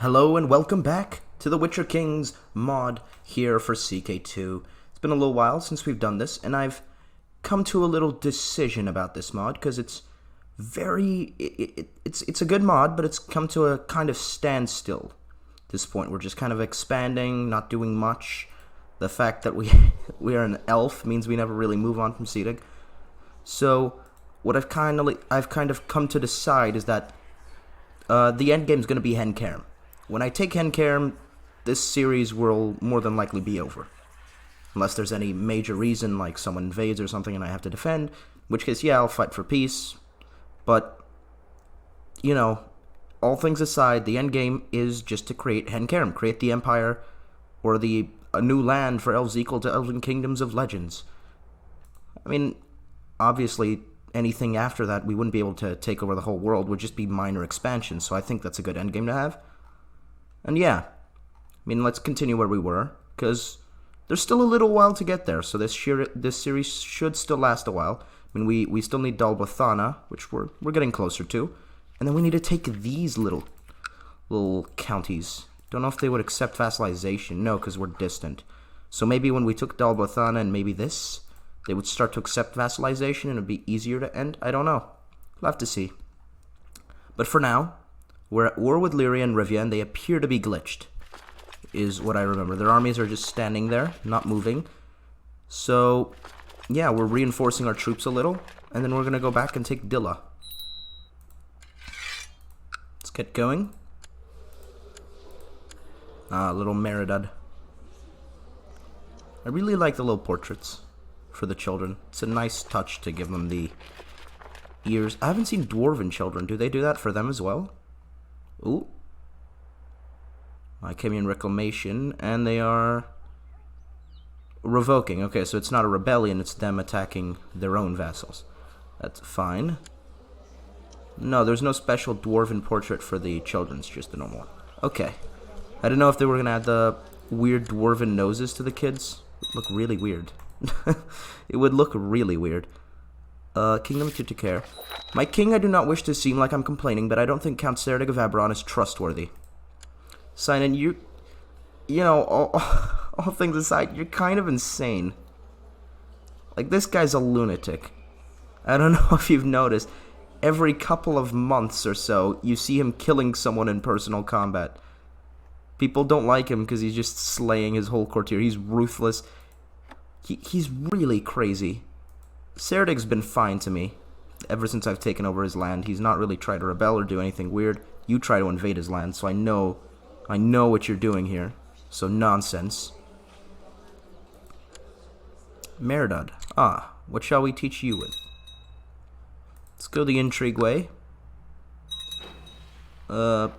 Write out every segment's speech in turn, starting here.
Hello and welcome back to the Witcher Kings mod here for CK2. It's been a little while since we've done this, and I've come to a little decision about this mod because it's it's a good mod, but it's come to a kind of standstill at this point. We're just kind of expanding, not doing much. The fact that we are an elf means we never really move on from Cedric. So what I've kind of come to decide is that the end game is going to be Hencairn. When I take Hencairn, this series will more than likely be over. Unless there's any major reason, like someone invades or something and I have to defend. In which case, yeah, I'll fight for peace. But, you know, all things aside, the end game is just to create Hencairn. Create the Empire, or a new land for elves equal to Elven Kingdoms of Legends. I mean, obviously, anything after that, we wouldn't be able to take over the whole world. Would just be minor expansions, so I think that's a good endgame to have. And yeah, I mean, let's continue where we were, because there's still a little while to get there, so this series should still last a while. I mean, we still need Dalbathana, which we're getting closer to, and then we need to take these little counties. Don't know if they would accept vassalization. No, because we're distant. So maybe when we took Dalbathana and maybe this, they would start to accept vassalization and it would be easier to end. I don't know. We'll have to see. But for now, we're at war with Lyria and Rivia, and they appear to be glitched, is what I remember. Their armies are just standing there, not moving. So, yeah, we're reinforcing our troops a little, and then we're going to go back and take Dilla. Let's get going. Little Meridad. I really like the little portraits for the children. It's a nice touch to give them the ears. I haven't seen dwarven children. Do they do that for them as well? Ooh. Mycemian Reclamation, and they are revoking. Okay, so it's not a rebellion, it's them attacking their own vassals. That's fine. No, there's no special dwarven portrait for the children, it's just the normal one. Okay. I didn't know if they were going to add the weird dwarven noses to the kids. It would look really weird. It would look really weird. Kingdom of Tutikar. My king, I do not wish to seem like I'm complaining, but I don't think Count Serdig of Aberon is trustworthy. Sinan, you know, all things aside, you're kind of insane. Like, this guy's a lunatic. I don't know if you've noticed, every couple of months or so, you see him killing someone in personal combat. People don't like him because he's just slaying his whole courtier. He's ruthless. He's really crazy. Serdig's been fine to me ever since I've taken over his land. He's not really tried to rebel or do anything weird. You try to invade his land, so I know what you're doing here. So nonsense. Meridad. What shall we teach you with? Let's go the intrigue way. Gowan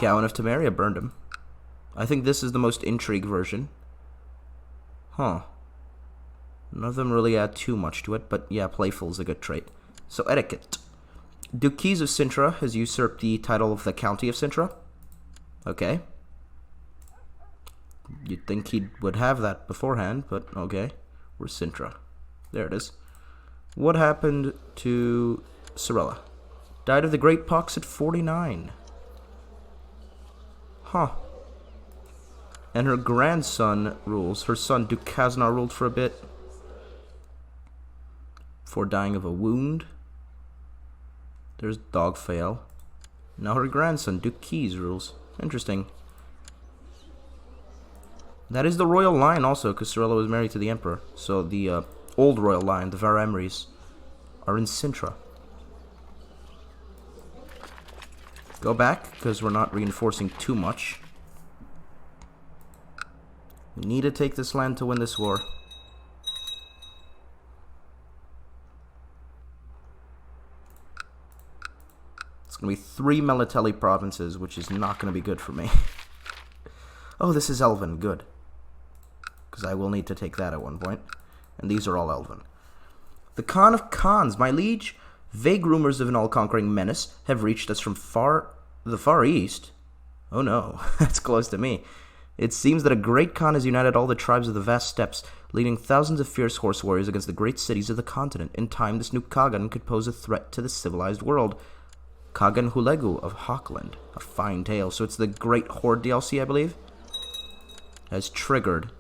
of Temeria burned him. I think this is the most intrigue version. Huh. None of them really add too much to it, but yeah, playful is a good trait. So, etiquette. Duke Keys of Sintra has usurped the title of the County of Sintra. Okay. You'd think he would have that beforehand, but okay. Where's Sintra? There it is. What happened to Sorella? Died of the Great Pox at 49. Huh. And her grandson rules. Her son, Duke Kaznar, ruled for a bit. Before dying of a wound. There's Dogfail. Now her grandson, Duke Keys, rules. Interesting. That is the royal line also, because Sorella was married to the Emperor. So the old royal line, the Varamries, are in Sintra. Go back, because we're not reinforcing too much. We need to take this land to win this war. It's going to be 3 Melitelli provinces, which is not going to be good for me. Oh, this is Elven. Good. Because I will need to take that at one point. And these are all Elven. The Khan of Khans, my liege. Vague rumors of an all-conquering menace have reached us from the far east. Oh no, that's close to me. It seems that a great Khan has united all the tribes of the vast steppes, leading thousands of fierce horse warriors against the great cities of the continent. In time, this new Kagan could pose a threat to the civilized world. Kagan Hulegu of Hawkland. A fine tale. So it's the Great Horde DLC, I believe. Has triggered.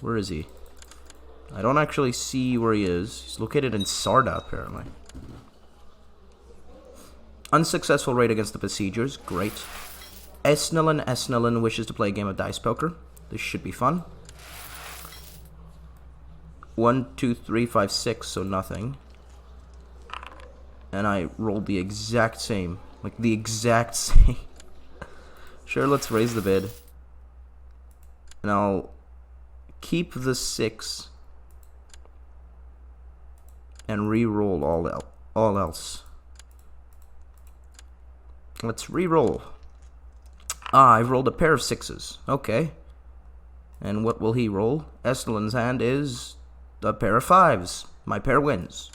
Where is he? I don't actually see where he is. He's located in Sarda, apparently. Unsuccessful raid against the besiegers. Great. Esnilin wishes to play a game of dice poker. This should be fun. 1, 2, 3, 5, 6, so nothing. And I rolled the exact same. Like, the exact same. Sure, let's raise the bid. And I'll keep the 6. And re-roll all else. Let's re-roll. Ah, I've rolled a pair of 6s. Okay. And what will he roll? Estelin's hand is a pair of 5s. My pair wins.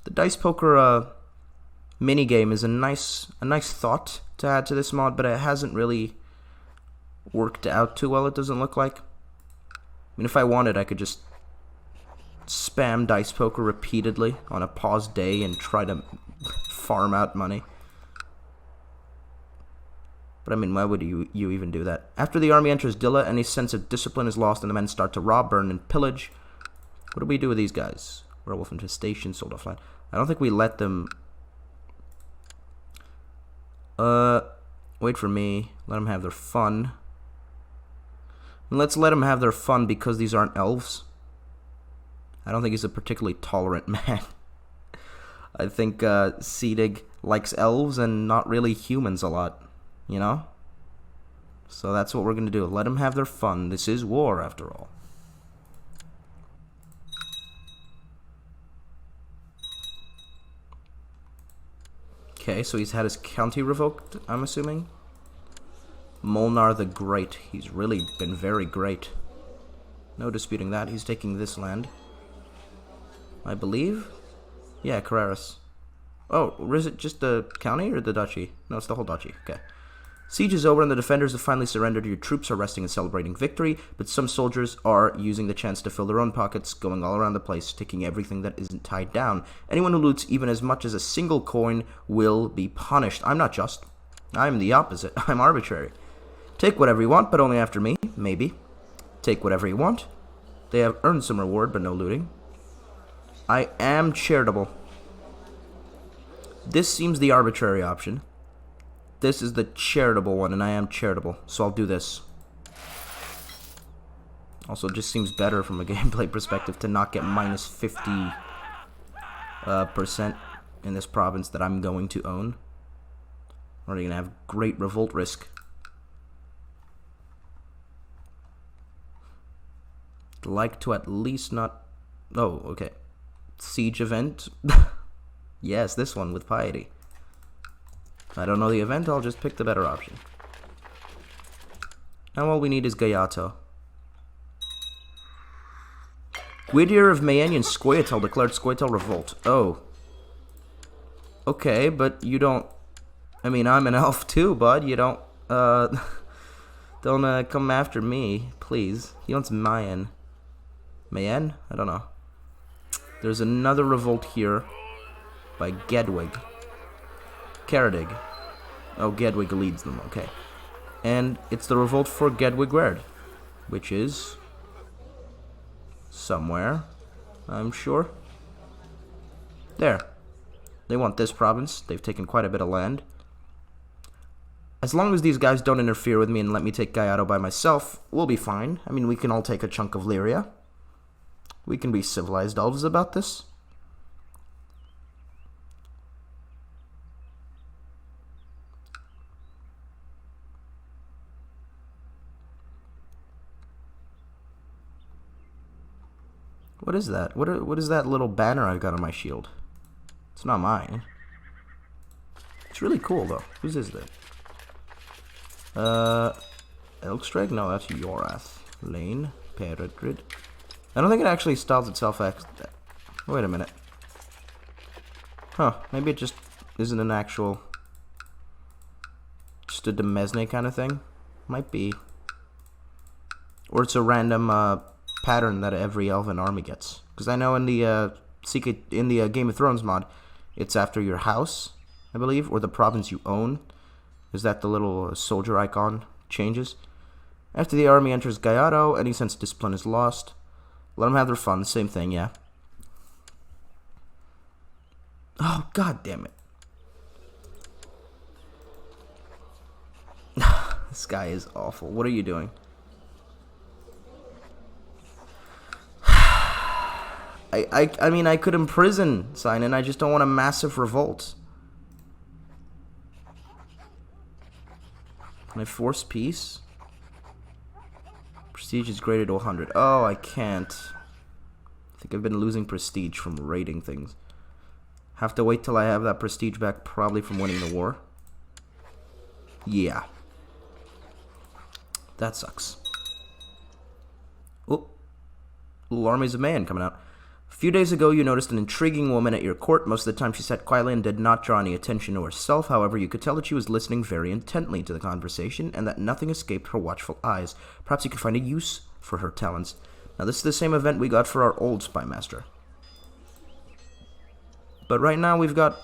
The dice poker minigame is a nice thought to add to this mod, but it hasn't really worked out too well, it doesn't look like. I mean, if I wanted, I could just spam dice poker repeatedly on a paused day and try to farm out money. But I mean, why would you even do that? After the army enters Dilla, any sense of discipline is lost and the men start to rob, burn, and pillage. What do we do with these guys? Werewolf infestation, sold offline. I don't think we let them... wait for me. Let them have their fun. And let's let them have their fun because these aren't elves. I don't think he's a particularly tolerant man. I think Seedig likes elves and not really humans a lot. You know? So that's what we're going to do. Let them have their fun. This is war, after all. Okay, so he's had his county revoked, I'm assuming. Molnar the Great. He's really been very great. No disputing that. He's taking this land. I believe? Yeah, Carreras. Oh, is it just the county or the duchy? No, it's the whole duchy. Okay. Siege is over and the defenders have finally surrendered. Your troops are resting and celebrating victory, but some soldiers are using the chance to fill their own pockets, going all around the place, taking everything that isn't tied down. Anyone who loots even as much as a single coin will be punished. I'm not just. I'm the opposite. I'm arbitrary. Take whatever you want, but only after me. Maybe. Take whatever you want. They have earned some reward, but no looting. I am charitable. This seems the arbitrary option. This is the charitable one, and I am charitable, so I'll do this. Also, it just seems better from a gameplay perspective to not get minus 50% in this province that I'm going to own. We're already going to have great revolt risk. I'd like to at least not... Oh, okay. Siege event. Yes, this one with piety. If I don't know the event, I'll just pick the better option. And all we need is Gayato. Gwydir of Mayenne and Scoia'tael declared Scoia'tael revolt. Oh. Okay, but you don't... I mean, I'm an elf too, bud. You don't, don't, come after me, please. He wants Mayenne. Mayenne? I don't know. There's another revolt here by Gedwig. Caradig. Oh, Gedwig leads them, okay. And it's the revolt for Gedwig Red, which is somewhere, I'm sure. There. They want this province. They've taken quite a bit of land. As long as these guys don't interfere with me and let me take Gayato by myself, we'll be fine. I mean, we can all take a chunk of Lyria. We can be civilized elves about this. What is that? What is that little banner I've got on my shield? It's not mine. It's really cool, though. Whose is that? Elkstreg? No, that's Yorath. Lane. Peregrid. I don't think it actually styles itself. Wait a minute. Huh. Maybe it just isn't an actual... just a Demesne kind of thing? Might be. Or it's a random, pattern that every elven army gets. Because I know in the Game of Thrones mod, it's after your house, I believe, or the province you own. Is that the little soldier icon changes? After the army enters Gallardo, any sense of discipline is lost. Let them have their fun. Same thing, yeah. Oh, god damn it. This guy is awful. What are you doing? I mean, I could imprison Sinan. I just don't want a massive revolt. Can I force peace? Prestige is graded to 100. Oh, I can't. I think I've been losing prestige from raiding things. Have to wait till I have that prestige back, probably from winning the war. Yeah. That sucks. Oh. Little armies of man coming out. A few days ago, you noticed an intriguing woman at your court. Most of the time, she sat quietly and did not draw any attention to herself. However, you could tell that she was listening very intently to the conversation and that nothing escaped her watchful eyes. Perhaps you could find a use for her talents. Now, this is the same event we got for our old spy master. But right now, we've got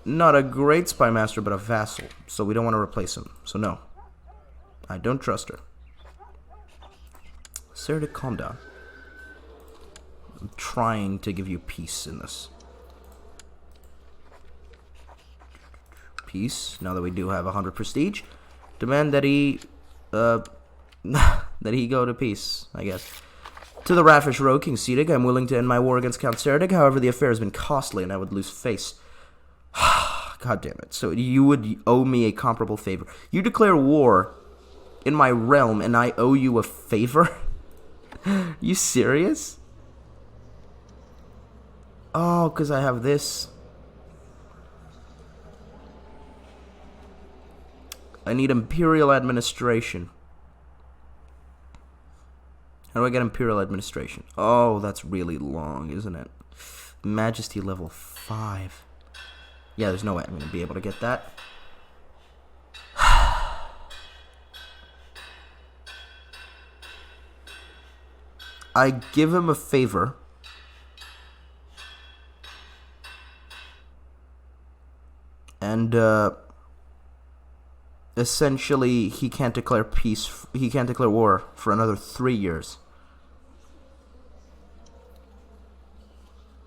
not a great spy master, but a vassal. So we don't want to replace him. So no. I don't trust her. Sarah, calm down. I'm trying to give you peace in this. Peace. Now that we do have 100 prestige, demand that he, that he go to peace, I guess. To the raffish rogue, King Sedig, I'm willing to end my war against Count Serdeg. However, the affair has been costly, and I would lose face. God damn it. So you would owe me a comparable favor. You declare war in my realm, and I owe you a favor? You serious? Oh, because I have this. I need Imperial Administration. How do I get Imperial Administration? Oh, that's really long, isn't it? Majesty level 5. Yeah, there's no way I'm going to be able to get that. I give him a favor. And, essentially, he can't declare peace. He can't declare war for another 3 years.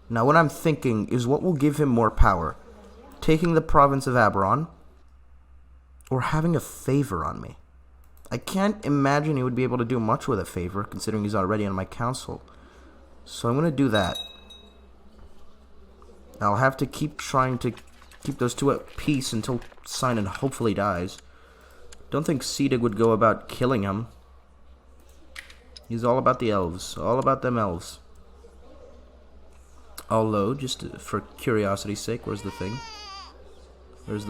Now, what I'm thinking is what will give him more power. Taking the province of Aberon, or having a favor on me. I can't imagine he would be able to do much with a favor, considering he's already on my council. So I'm going to do that. I'll have to keep trying to keep those two at peace until Sinan hopefully dies. Don't think Sedig would go about killing him. He's all about the elves. All about them elves. Although, just for curiosity's sake, where's the thing? Where's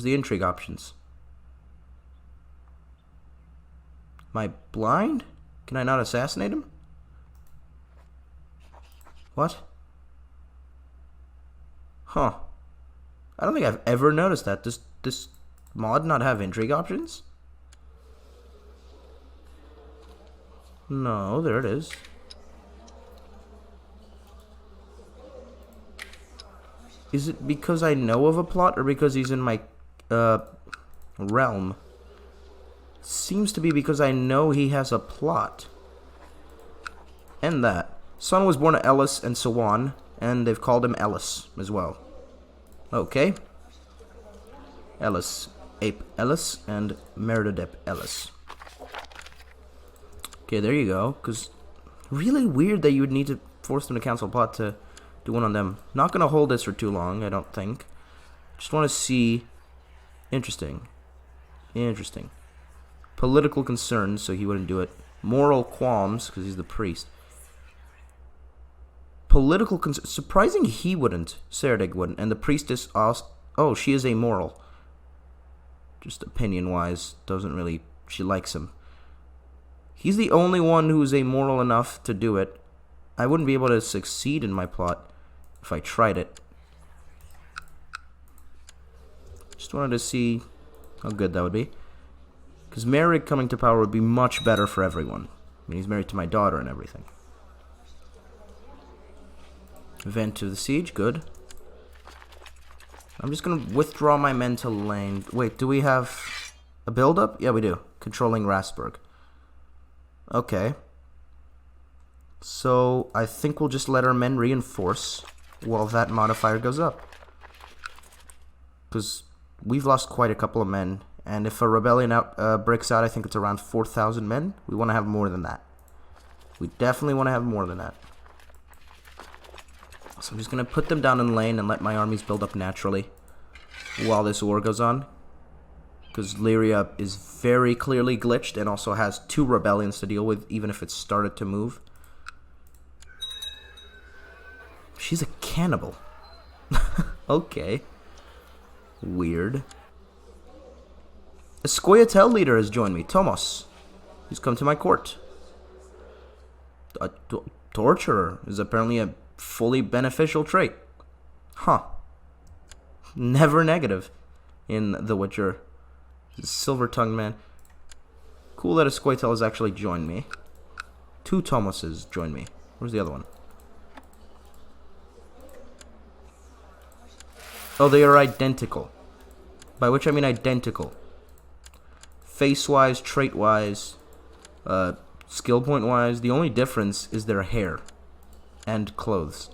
the intrigue options? Am I blind? Can I not assassinate him? What? Huh. I don't think I've ever noticed that. Does this mod not have intrigue options? No, there it is. Is it because I know of a plot, or because he's in my realm? Seems to be because I know he has a plot. And that. Son was born to Ellis and Sawan, and they've called him Ellis as well. Okay. Ellis. Ape Ellis and Meridadep Ellis. Okay, there you go. Because really weird that you would need to force them to cancel a plot to do one on them. Not going to hold this for too long, I don't think. Just want to see. Interesting. Interesting. Political concerns, so he wouldn't do it. Moral qualms, because he's the priest. Political concerns. Surprising he wouldn't. Serdeg wouldn't. And the priestess also. Oh, she is amoral. Just opinion-wise, doesn't really. She likes him. He's the only one who's amoral enough to do it. I wouldn't be able to succeed in my plot if I tried it. Just wanted to see how good that would be. Because Merrick coming to power would be much better for everyone. I mean, he's married to my daughter and everything. Event to the siege, good. I'm just gonna withdraw my men to lane. Wait, do we have a build-up? Yeah, we do. Controlling Rastburg. Okay. So, I think we'll just let our men reinforce while that modifier goes up. Because we've lost quite a couple of men. And if a rebellion breaks out, I think it's around 4,000 men. We want to have more than that. We definitely want to have more than that. So I'm just going to put them down in lane and let my armies build up naturally while this war goes on. Because Lyria is very clearly glitched and also has 2 rebellions to deal with, even if it started to move. She's a cannibal. Okay. Weird. A CK2 leader has joined me, Tomos. He's come to my court. A torturer is apparently a fully beneficial trait. Huh. Never negative in The Witcher. Silver-tongued man. Cool that a CK2 has actually joined me. 2 Tomoses joined me. Where's the other one? Oh, they are identical. By which I mean identical. Face-wise, trait-wise, skill point-wise, the only difference is their hair and clothes.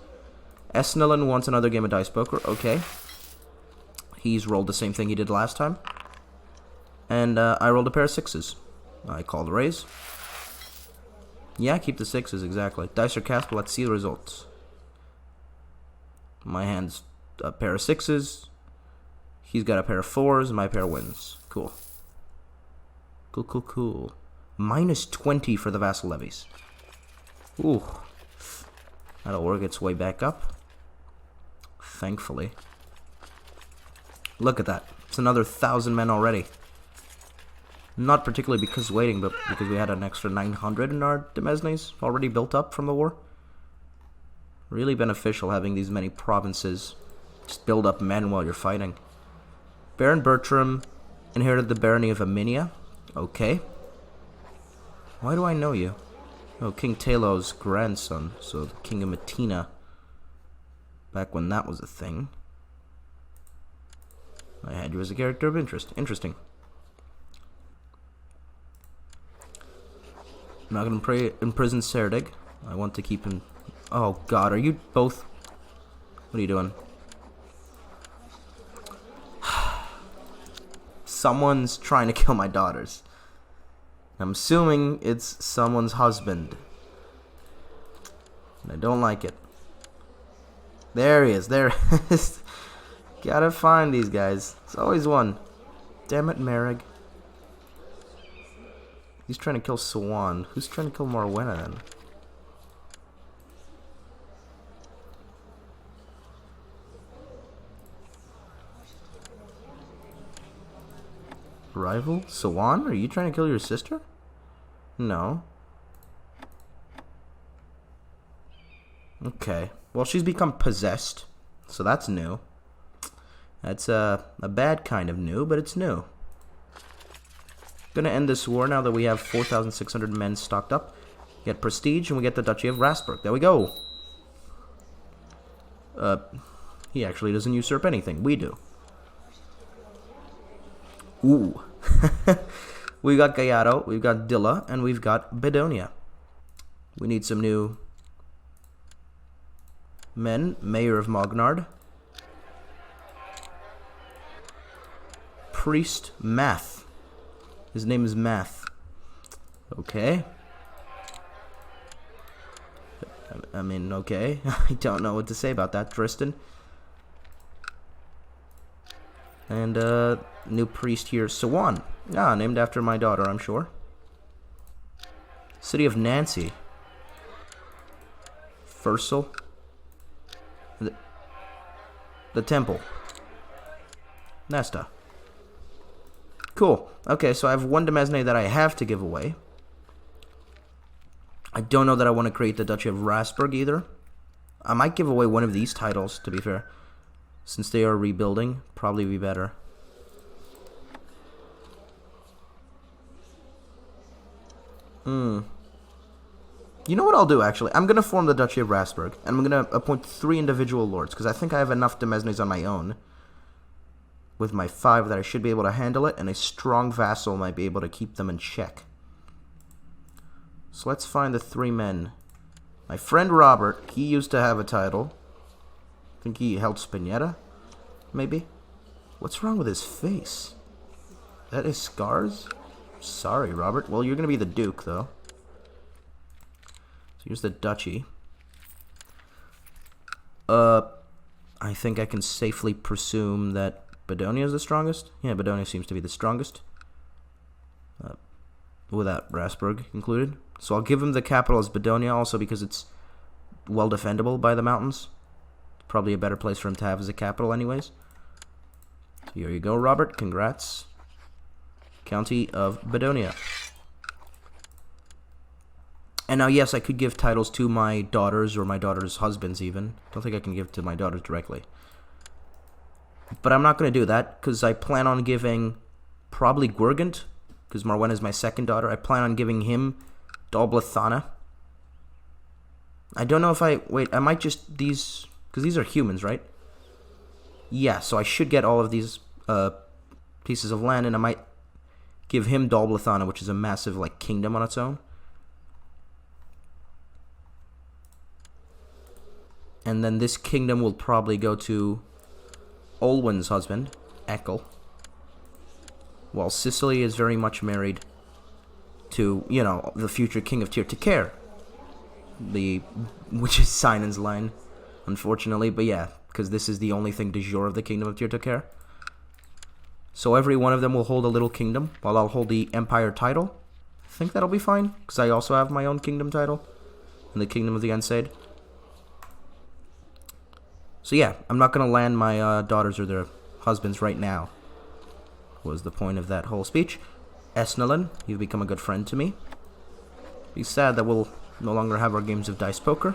Esnelin wants another game of Dice Poker. Okay. He's rolled the same thing he did last time. And I rolled a pair of 6s. I call the raise. Yeah, keep the 6s, exactly. Dice are cast, let's see the results. My hand's a pair of 6s. He's got a pair of 4s, my pair wins. Cool. Cool. Minus 20 for the vassal levies. Ooh. That'll work its way back up. Thankfully. Look at that. It's another 1,000 men already. Not particularly because waiting, but because we had an extra 900 in our demesnes already built up from the war. Really beneficial having these many provinces. Just build up men while you're fighting. Baron Bertram inherited the barony of Aminia. Okay. Why do I know you? Oh, King Talos' grandson, so the King of Matina. Back when that was a thing. I had you as a character of interest. Interesting. I'm not going to imprison Serdig. I want to keep him... Oh, God, are you both... What are you doing? Someone's trying to kill my daughters. I'm assuming it's someone's husband. And I don't like it. There he is. There he is. Gotta find these guys. It's always one. Damn it, Merrig. He's trying to kill Swan. Who's trying to kill Morwenna then? Rival? Swan? Are you trying to kill your sister? No. Okay. Well, she's become possessed, so that's new. That's a bad kind of new, but it's new. Gonna end this war now that we have 4,600 men stocked up. Get prestige, and we get the Duchy of Rastburg. There we go. He actually doesn't usurp anything. We do. Ooh. We've got Gallardo, we've got Dilla, and we've got Bedonia. We need some new men. Mayor of Mognard. Priest Math. His name is Math. Okay. I mean, okay. I don't know what to say about that, Tristan. And, new priest here, Sawan. Ah, named after my daughter, I'm sure. City of Nancy. Fursel. The temple. Nesta. Cool. Okay, so I have one demesne that I have to give away. I don't know that I want to create the Duchy of Rastburg either. I might give away one of these titles, to be fair. Since they are rebuilding, probably be better. You know what I'll do, actually? I'm going to form the Duchy of Rastburg, and I'm going to appoint 3 individual lords, because I think I have enough demesnes on my own. With my 5 that I should be able to handle it, and a strong vassal might be able to keep them in check. So let's find the 3 men. My friend Robert, he used to have a title. I think he held Spinetta, maybe? What's wrong with his face? That is scars? Sorry, Robert. Well, you're going to be the Duke, though. So here's the Duchy. I think I can safely presume that Badonia is the strongest. Yeah, Badonia seems to be the strongest. Without Rastburg included. So I'll give him the capital as Badonia, also because it's well defendable by the mountains. Probably a better place for him to have as a capital anyways. So here you go, Robert. Congrats. County of Badonia. And now, yes, I could give titles to my daughters or my daughters' husbands even. Don't think I can give to my daughters directly. But I'm not going to do that, because I plan on giving probably Gwyrgant, because Marwen is my second daughter. I plan on giving him Dalblathana. I don't know if I... Wait, I might just... These... Because these are humans, right? Yeah, so I should get all of these pieces of land, and I might give him Dalblathana, which is a massive, like, kingdom on its own. And then this kingdom will probably go to Olwen's husband, Ekkel. While Sicily is very much married to, you know, the future king of Tir-Taker. Which is Sinan's line, unfortunately. But yeah, because this is the only thing de jure of the kingdom of Tir-Taker. So every one of them will hold a little kingdom, while I'll hold the empire title. I think that'll be fine, because I also have my own kingdom title in the kingdom of the Unsaid. So yeah, I'm not going to land my daughters or their husbands right now. Was the point of that whole speech. Esnalin, you've become a good friend to me. Be sad that we'll no longer have our games of dice poker.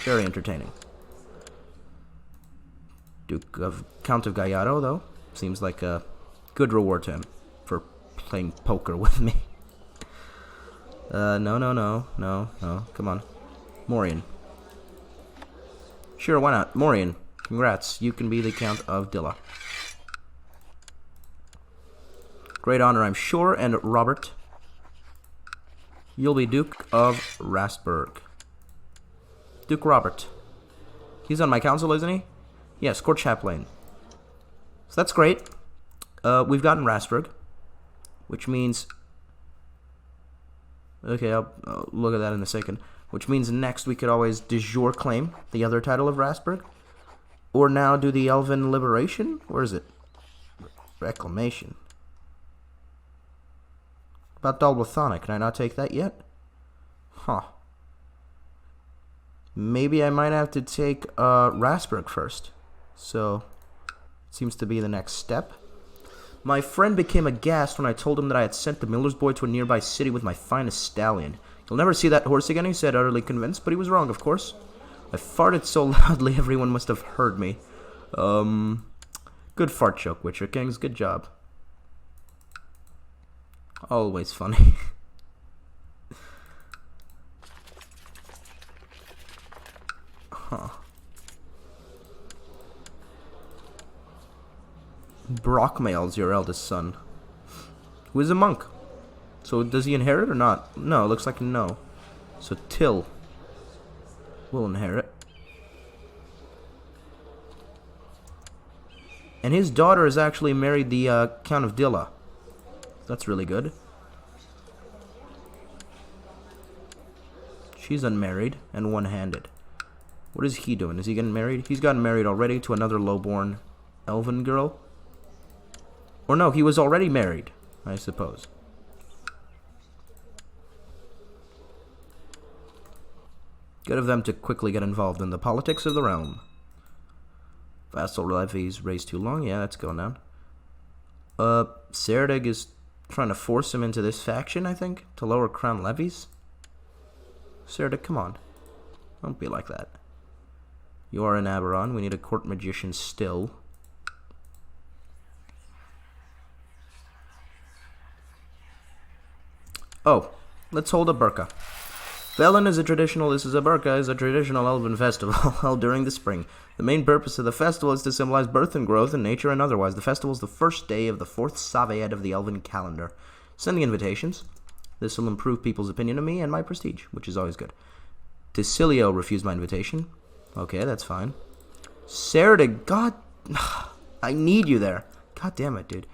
Very entertaining. Count of Gallardo, though, seems like a good reward to him for playing poker with me. No. Come on. Morian. Sure, why not? Morian, congrats. You can be the Count of Dilla. Great honor, I'm sure. And Robert, you'll be Duke of Rastburg. Duke Robert. He's on my council, isn't he? Yes, Court Chaplain. So that's great. We've gotten Rastburg, which means... Okay, I'll look at that in a second. Which means next we could always de jure claim the other title of Rastburg. Or now do the Elven Liberation? Where is it? Reclamation. About Dalblathana, can I not take that yet? Huh. Maybe I might have to take Rastburg first. So, it seems to be the next step. My friend became aghast when I told him that I had sent the miller's boy to a nearby city with my finest stallion. You'll never see that horse again, he said, utterly convinced, but he was wrong, of course. I farted so loudly everyone must have heard me. Good fart joke, Witcher Kings, good job. Always funny. Huh. Brockmail's your eldest son. Who is a monk. So does he inherit or not? No, it looks like no. So Till will inherit. And his daughter has actually married the Count of Dilla. That's really good. She's unmarried and one-handed. What is he doing? Is he getting married? He's gotten married already to another lowborn elven girl. Or no, he was already married, I suppose. Good of them to quickly get involved in the politics of the realm. Vassal levies raised too long. Yeah, that's going down. Serdeg is trying to force him into this faction, I think, to lower crown levies. Serdeg, come on. Don't be like that. You are in Aberon. We need a court magician still. Oh, Let's hold a Burka. Velen is a traditional elven festival held during the spring. The main purpose of the festival is to symbolize birth and growth in nature and otherwise. The festival is the first day of the 4th Sabayed of the elven calendar. Sending invitations. This will improve people's opinion of me and my prestige, which is always good. Ticilio refused my invitation. Okay, that's fine. Seredig, God, I need you there. God damn it, dude.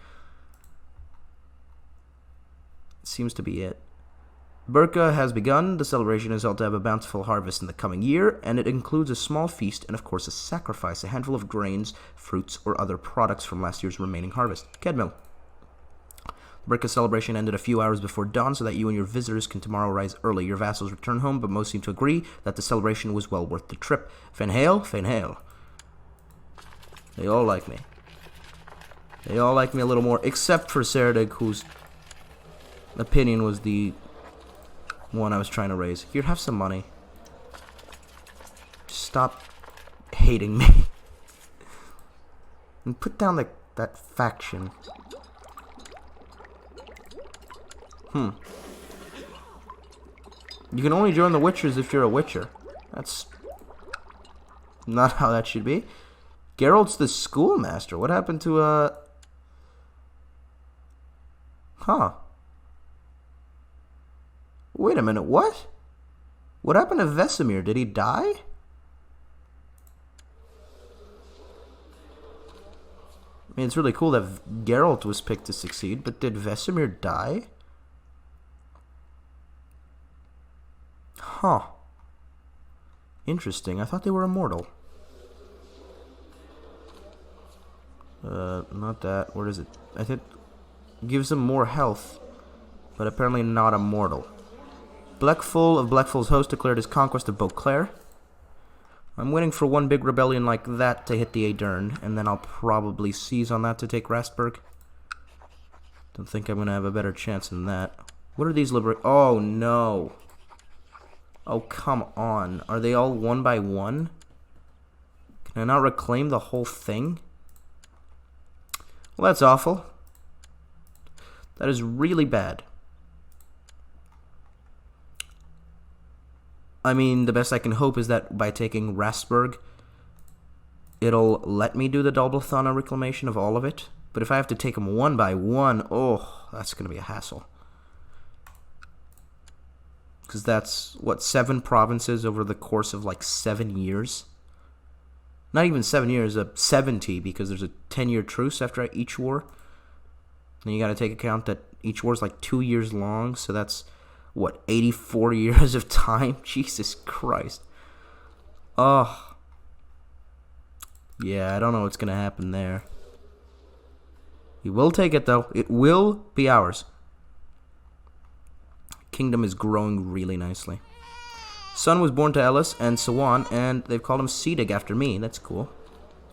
Seems to be it. Burka has begun. The celebration is held to have a bountiful harvest in the coming year, and it includes a small feast and, of course, a sacrifice, a handful of grains, fruits, or other products from last year's remaining harvest. Kedmil. The Burka celebration ended a few hours before dawn so that you and your visitors can tomorrow rise early. Your vassals return home, but most seem to agree that the celebration was well worth the trip. Fenhail, Fenhail. They all like me. They all like me a little more, except for Seredig, whose opinion was the one I was trying to raise. Here, have some money. Stop hating me. And put down that faction. You can only join the Witchers if you're a Witcher. That's not how that should be. Geralt's the schoolmaster. What happened to, Wait a minute, what? What happened to Vesemir? Did he die? I mean, it's really cool that Geralt was picked to succeed, but did Vesemir die? Huh. Interesting. I thought they were immortal. Not that. Where is it? I think it gives them more health, but apparently not immortal. Blackful of Blackful's host declared his conquest of Beauclair. I'm waiting for one big rebellion like that to hit the Aedern, and then I'll probably seize on that to take Rastburg. Don't think I'm going to have a better chance than that. What are these Oh, no. Oh, come on. Are they all one by one? Can I not reclaim the whole thing? Well, that's awful. That is really bad. I mean, the best I can hope is that by taking Rastburg, it'll let me do the Dalblethana reclamation of all of it. But if I have to take them one by one, oh, that's going to be a hassle. Because that's, what, 7 provinces over the course of like 7 years? Not even 7 years, 70, because there's a 10-year truce after each war. And you got to take account that each war is like 2 years long, so that's, what, 84 years of time? Jesus Christ. Oh. Yeah, I don't know what's going to happen there. We will take it, though. It will be ours. Kingdom is growing really nicely. Son was born to Ellis and Sawan, and they've called him Sedig after me. That's cool.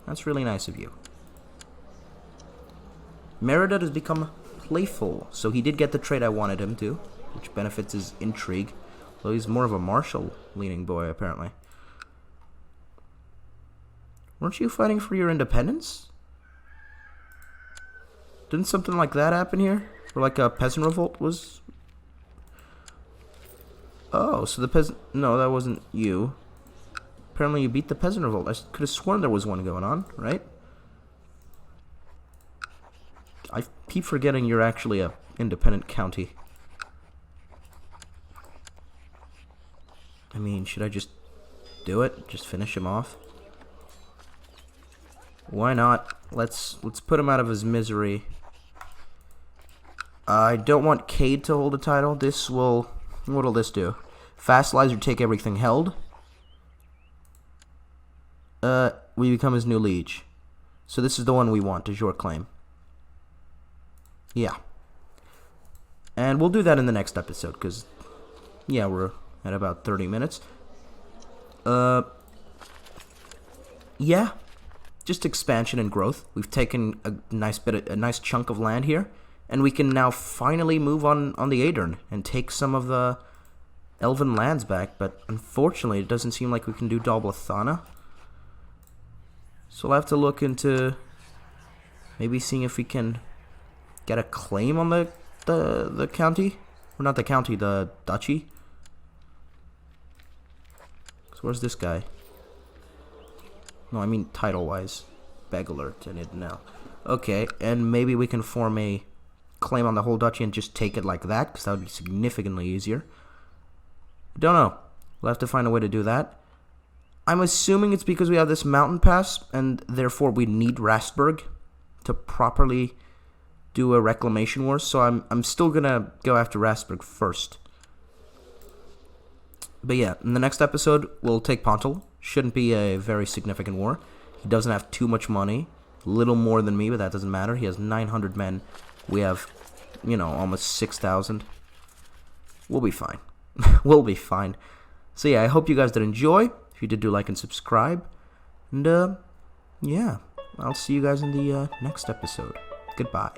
That's really nice of you. Meredith has become playful, so he did get the trait I wanted him to, which benefits his intrigue, though he's more of a martial-leaning boy, apparently. Weren't you fighting for your independence? Didn't something like that happen here? Or like a peasant revolt was... Oh, so the peasant... No, that wasn't you. Apparently you beat the peasant revolt. I could have sworn there was one going on, right? I keep forgetting you're actually a independent county. I mean, should I just do it? Just finish him off? Why not? Let's put him out of his misery. I don't want Cade to hold the title. This will... What'll this do? Fastlizer, take everything held. We become his new liege. So this is the one we want, is your claim. Yeah. And we'll do that in the next episode, because... Yeah, we're at about 30 minutes. Yeah. Just expansion and growth. We've taken a nice chunk of land here, and we can now finally move on the Aedern and take some of the elven lands back, but unfortunately it doesn't seem like we can do Dalblethana. So we'll have to look into maybe seeing if we can get a claim on the county. Or not the county, the duchy. So where's this guy? No, I mean title-wise. Beg alert, I need to know. Okay, and maybe we can form a claim on the whole duchy and just take it like that, because that would be significantly easier. Don't know. We'll have to find a way to do that. I'm assuming it's because we have this mountain pass, and therefore we need Rastburg to properly do a reclamation war. So I'm still gonna go after Rastburg first. But yeah, in the next episode, we'll take Pontal. Shouldn't be a very significant war. He doesn't have too much money. Little more than me, but that doesn't matter. He has 900 men. We have, you know, almost 6,000. We'll be fine. We'll be fine. So yeah, I hope you guys did enjoy. If you did, do like and subscribe. And yeah, I'll see you guys in the next episode. Goodbye.